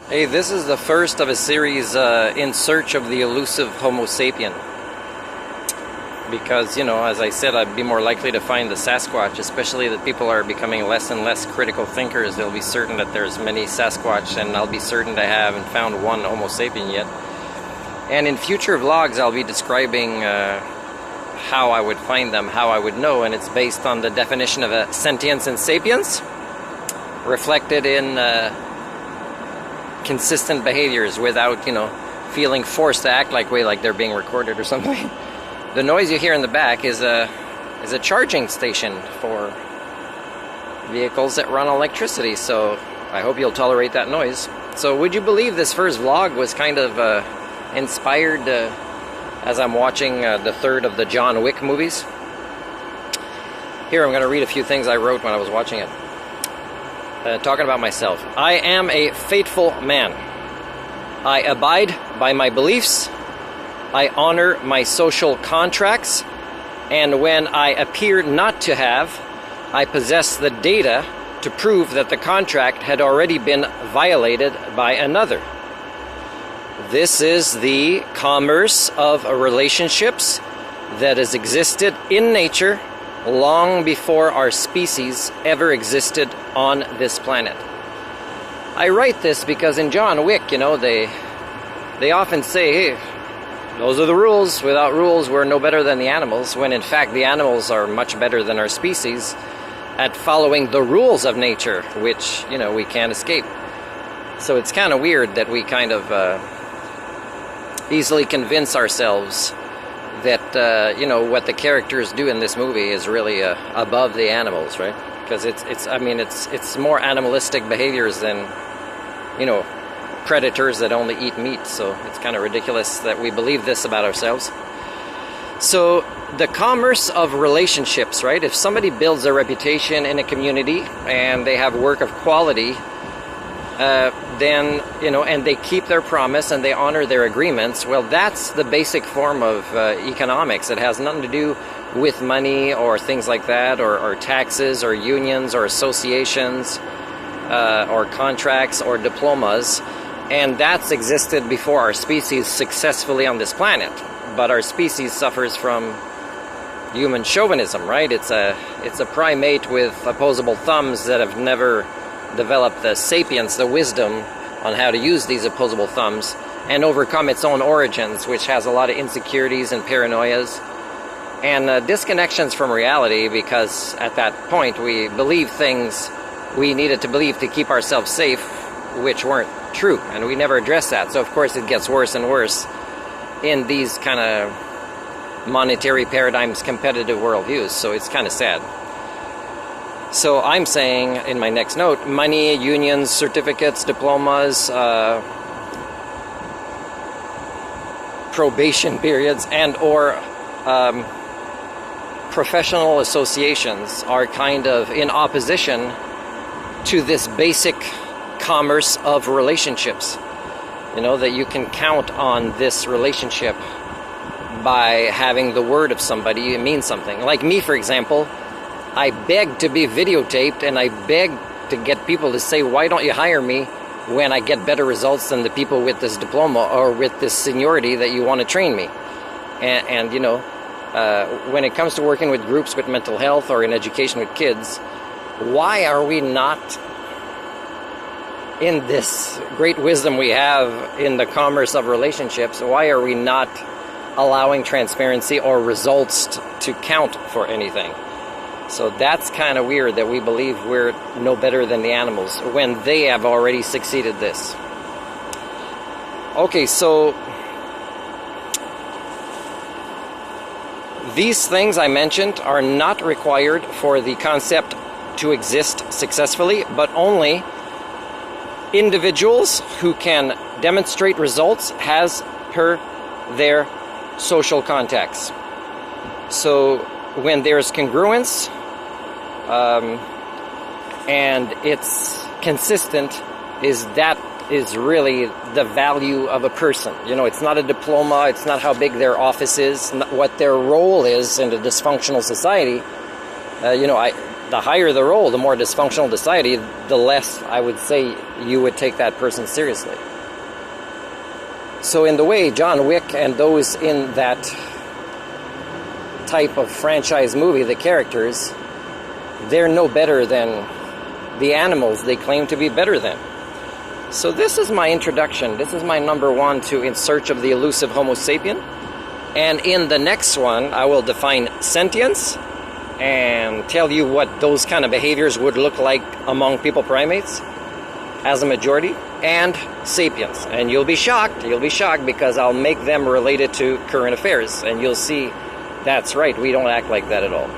Hey, this is the first of a series in search of the elusive Homo sapien. Because, you know, as I said, I'd be more likely to find the Sasquatch, especially that people are becoming less and less critical thinkers. They'll be certain that there's many Sasquatch, and I'll be certain I haven't found one Homo sapien yet. And in future vlogs, I'll be describing how I would find them, how I would know, and it's based on the definition of a sentience and sapience, reflected in consistent behaviors without, you know, feeling forced to act like they're being recorded or something. The noise you hear in the back is a charging station for vehicles that run on electricity, so I hope you'll tolerate that noise. So would you believe this first vlog was kind of inspired as I'm watching the third of the John Wick movies? Here, I'm going to read a few things I wrote when I was watching it. Talking about myself. I am a faithful man. I abide by my beliefs. I honor my social contracts. And when I appear not to have, I possess the data to prove that the contract had already been violated by another. This is the commerce of relationships that has existed in nature long before our species ever existed on this planet. I write this because in John Wick, you know, they often say, hey, those are the rules. Without rules, we're no better than the animals, when in fact the animals are much better than our species at following the rules of nature, which, you know, we can't escape. So it's kind of weird that we kind of easily convince ourselves that you know, what the characters do in this movie is really above the animals, right? Because it's more animalistic behaviors than, you know, predators that only eat meat. So it's kind of ridiculous that we believe this about ourselves. So the commerce of relationships, right? If somebody builds a reputation in a community and they have work of quality, then, you know, and they keep their promise and they honor their agreements, well, that's the basic form of economics. It has nothing to do with money or things like that, or taxes or unions or associations or contracts or diplomas. And that's existed before our species successfully on this planet. But our species suffers from human chauvinism, right? It's a primate with opposable thumbs that have never developed the sapience, the wisdom on how to use these opposable thumbs and overcome its own origins, which has a lot of insecurities and paranoias and disconnections from reality, because at that point we believe things we needed to believe to keep ourselves safe, which weren't true, and we never addressed that. So of course it gets worse and worse in these kind of monetary paradigms, competitive worldviews, so it's kind of sad. So I'm saying in my next note, money, unions, certificates, diplomas, probation periods, and or professional associations are kind of in opposition to this basic commerce of relationships. You know, that you can count on this relationship by having the word of somebody. It means something. Like me, for example, I beg to be videotaped, and I beg to get people to say, why don't you hire me when I get better results than the people with this diploma or with this seniority that you want to train me? And you know, when it comes to working with groups with mental health or in education with kids, why are we not, in this great wisdom we have in the commerce of relationships, why are we not allowing transparency or results to count for anything? So that's kind of weird that we believe we're no better than the animals when they have already succeeded this. Okay, so these things I mentioned are not required for the concept to exist successfully, but only individuals who can demonstrate results as per their social contacts. So when there's congruence, and it's consistent, that is really the value of a person. You know, it's not a diploma, it's not how big their office is, not what their role is in a dysfunctional society. You know, the higher the role, the more dysfunctional the society, the less I would say you would take that person seriously. So in the way, John Wick and those in that type of franchise movie, the characters, they're no better than the animals they claim to be better than. So this is my introduction. This is my number one to In Search of the Elusive Homo sapien. And in the next one, I will define sentience and tell you what those kind of behaviors would look like among people primates as a majority, and sapiens. And you'll be shocked because I'll make them related to current affairs, and you'll see that's right, we don't act like that at all.